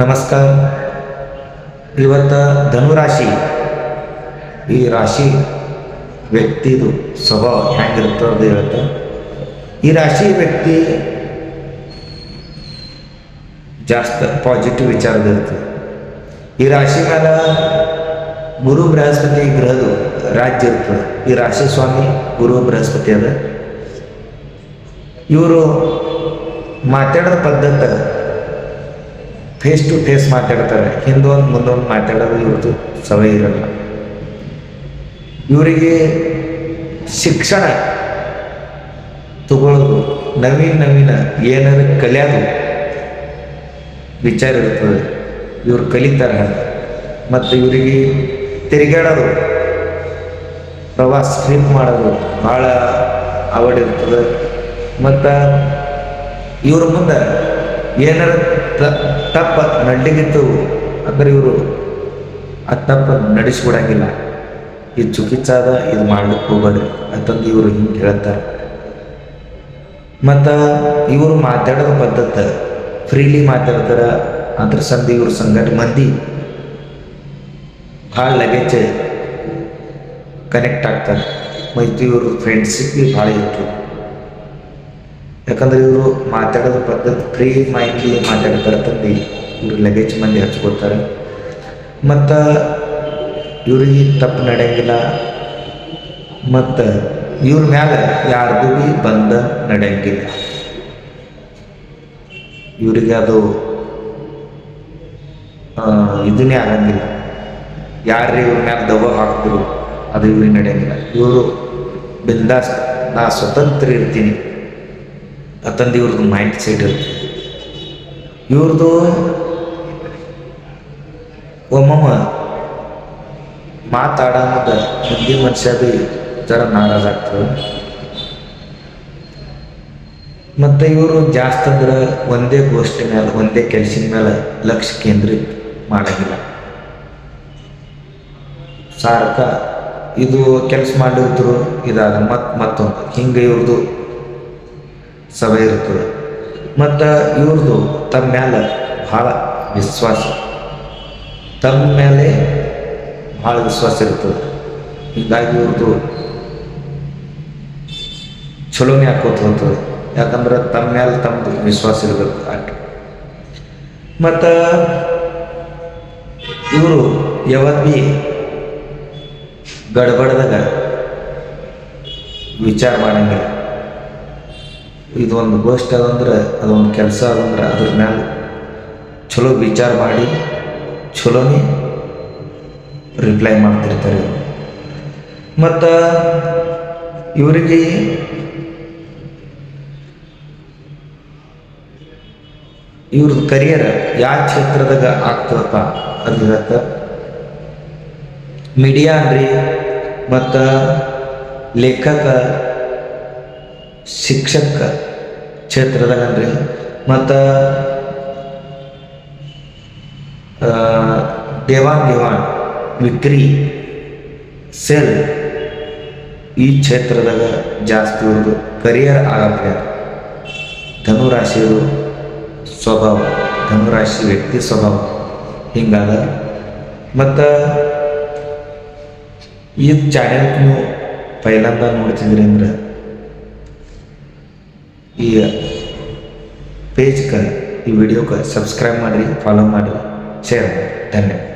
ನಮಸ್ಕಾರ. ಇವತ್ತು ಧನುರಾಶಿ ಈ ರಾಶಿ ವ್ಯಕ್ತಿದು ಸ್ವಭಾವ ಹೆಂಗಿರ್ತದೆ ಇವತ್ತು. ಈ ರಾಶಿ ವ್ಯಕ್ತಿ ಜಾಸ್ತಿ ಪಾಸಿಟಿವ್ ವಿಚಾರದಿರ್ತದೆ. ಈ ರಾಶಿ ಮೇಲೆ ಗುರು ಬೃಹಸ್ಪತಿ ಗ್ರಹದು ರಾಜ್ಯ ಇರ್ತದೆ. ಈ ರಾಶಿ ಸ್ವಾಮಿ ಗುರು ಬೃಹಸ್ಪತಿ ಅದ. ಇವರು ಮಾತಾಡೋ ಪದ್ಧತಿ ಫೇಸ್ ಟು ಫೇಸ್ ಮಾತಾಡ್ತಾರೆ. ಹಿಂದೊಂದು ಮುಂದೊಂದು ಮಾತಾಡೋದು ಇವ್ರದ್ದು ಸವಯ ಇರಲ್ಲ. ಇವರಿಗೆ ಶಿಕ್ಷಣ ತಗೊಳ್ಳೋದು, ನವೀನ ಏನಾದ್ರು ಕಲಿಯೋದು ವಿಚಾರ ಇರ್ತದೆ. ಇವ್ರು ಕಲಿತಾರೆ. ಮತ್ತು ಇವರಿಗೆ ತಿರುಗಾಡೋದು, ಪ್ರವಾಸ ಟ್ರಿಪ್ ಮಾಡೋದು ಭಾಳ ಅವಡಿರ್ತದೆ. ಮತ್ತು ಇವ್ರ ಮುಂದೆ ಏನಾರ ತಪ್ಪ ನಡ್ಲಿಗಿತ್ತು ಅಂದ್ರೆ ಇವರು ಆ ತಪ್ಪ ನಡೆಸ್ಬಿಡಂಗಿಲ್ಲ. ಇದು ಚುಕಿಚಾದ, ಇದು ಮಾಡ್ಲಿಕ್ಕೆ ಹೋಗ್ಬೇಡ್ರಿ ಅಂತಂದು ಇವರು ಹಿಂಗೆ ಹೇಳ್ತಾರೆ. ಮತ್ತು ಇವರು ಮಾತಾಡೋದು ಪದ್ಧತಿ ಫ್ರೀಲಿ ಮಾತಾಡ್ತಾರೆ. ಅದ್ರ ಸಂದಿ ಇವ್ರ ಸಂಗಟ ಮಂದಿ ಭಾಳ ಲಗೇಜ್ ಕನೆಕ್ಟ್ ಆಗ್ತಾರೆ. ಮತ್ತು ಇವರು ಫ್ರೆಂಡ್ಶಿಪ್ ಭಾಳ ಇರ್ತದೆ. ಯಾಕಂದ್ರೆ ಇವರು ಮಾತಾಡೋದು ಪದ್ಧತಿ ಫ್ರೀ ಮೈಂಡ್ಲಿ ಮಾತಾಡ್ತಾರೆ ತಂದು ಇವ್ರು ಲಗೇಜ್ ಮಂದಿ ಹಚ್ಕೋತಾರೆ. ಮತ್ತು ಇವ್ರಿಗೆ ತಪ್ಪು ನಡೆಯಂಗಿಲ್ಲ. ಮತ್ತು ಇವ್ರ ಮ್ಯಾಲೆ ಯಾರ್ದು ಭೀ ಬಂದ ನಡೆಯಂಗಿಲ್ಲ. ಇವರಿಗೆ ಅದು ಇದನ್ನೇ ಆಗಂಗಿಲ್ಲ. ಯಾರೇ ಇವ್ರ ಮ್ಯಾಲೆ ದವ ಹಾಕ್ತಿರು ಅದು ಇವ್ರಿಗೆ ನಡೆಯಂಗಿಲ್ಲ. ಇವರು ಬಿಂದಾಸ್, ನಾ ಸ್ವತಂತ್ರ ಇರ್ತೀನಿ ಅಂತಂದು ಇವ್ರದ್ದು ಮೈಂಡ್ ಸೆಟ್ ಇರುತ್ತೆ. ಇವ್ರದ್ದು ಒಮ್ಮೊಮ್ಮ ಮಾತಾಡೋದ ಹಿಂದಿ ಮನುಷ್ಯ ಭೀ ಜರ ನಾರಾಜಾಗ್ತದೆ. ಮತ್ತು ಇವರು ಜಾಸ್ತಿ ಅಂದ್ರೆ ಒಂದೇ ಗೋಷ್ಠಿ ಮೇಲೆ, ಒಂದೇ ಕೆಲಸದ ಮೇಲೆ ಲಕ್ಷ್ಯ ಕೇಂದ್ರಿತ ಮಾಡೋಂಗಿಲ್ಲ. ಸಾರ್ಕ ಇದು ಕೆಲಸ ಮಾಡಿದ್ರು ಇದಾದ ಮತ್ತೊಂದು ಹಿಂಗೆ ಇವ್ರದ್ದು ಸಭೆ ಇರ್ತದೆ. ಮತ್ತು ಇವ್ರದ್ದು ತಮ್ಮ ಮೇಲೆ ಭಾಳ ವಿಶ್ವಾಸ, ತಮ್ಮ ಮೇಲೆ ಭಾಳ ವಿಶ್ವಾಸ ಇರ್ತದೆ. ಹೀಗಾಗಿ ಇವ್ರದ್ದು ಚಲೋನೇ ಹಾಕೋತ ಹೋಗ್ತದೆ. ಯಾಕಂದ್ರೆ ತಮ್ಮ ಮೇಲೆ ತಮ್ಮದು ವಿಶ್ವಾಸ ಇರಬೇಕು ಅಷ್ಟು. ಮತ್ತು ಇವರು ಯಾವತ್ತೂ ಗಡ್ಬಡ್ದಾಗ ವಿಚಾರ ಮಾಡಂಗಿಲ್ಲ. ಇದೊಂದು ಗೋಷ್ಠಿ ಅದಂದ್ರೆ, ಅದೊಂದು ಕೆಲಸ ಅದಂದ್ರೆ ಅದ್ರ ಮ್ಯಾಲೆ ಚಲೋ ವಿಚಾರ ಮಾಡಿ ಚಲೋನೇ ರಿಪ್ಲೈ ಮಾಡ್ತಿರ್ತಾರೆ ಇವರು. ಮತ್ತು ಇವರಿಗೆ ಇವ್ರದ್ದು ಕರಿಯರ್ ಯಾವ ಕ್ಷೇತ್ರದಾಗ ಆಗ್ತದಪ್ಪ ಅದು ಇರತ್ತೆ. ಮೀಡಿಯಾ ಅನ್ರಿ, ಮತ್ತು ಲೇಖಕ, ಶಿಕ್ಷಕ ಕ್ಷೇತ್ರದಾಗನ್ರಿ, ಮತ್ತು ದೇವಾನ್ ವಿಕ್ರಿ ಸೇಲ್ ಈ ಕ್ಷೇತ್ರದಾಗ ಜಾಸ್ತಿ ಇವ್ರದ್ದು ಕರಿಯರ್ ಆಗತ್ತೆ. ಧನುರಾಶಿಯರು ಸ್ವಭಾವ, ಧನುರಾಶಿ ವ್ಯಕ್ತಿ ಸ್ವಭಾವ ಹಿಂಗಾದ. ಮತ್ತು ಈ ಚಾನೆಲ್ ನೀವು ಪೈಲಂದ ನೋಡ್ತಿದ್ರಿ ಅಂದ್ರೆ ಈ ಪೇಜ್ಗೆ, ಈ ವಿಡಿಯೋಕ್ಕೆ ಸಬ್ಸ್ಕ್ರೈಬ್ ಮಾಡಿರಿ, ಫಾಲೋ ಮಾಡಿರಿ, ಶೇರ್ ಮಾಡಿ. ಧನ್ಯವಾದ.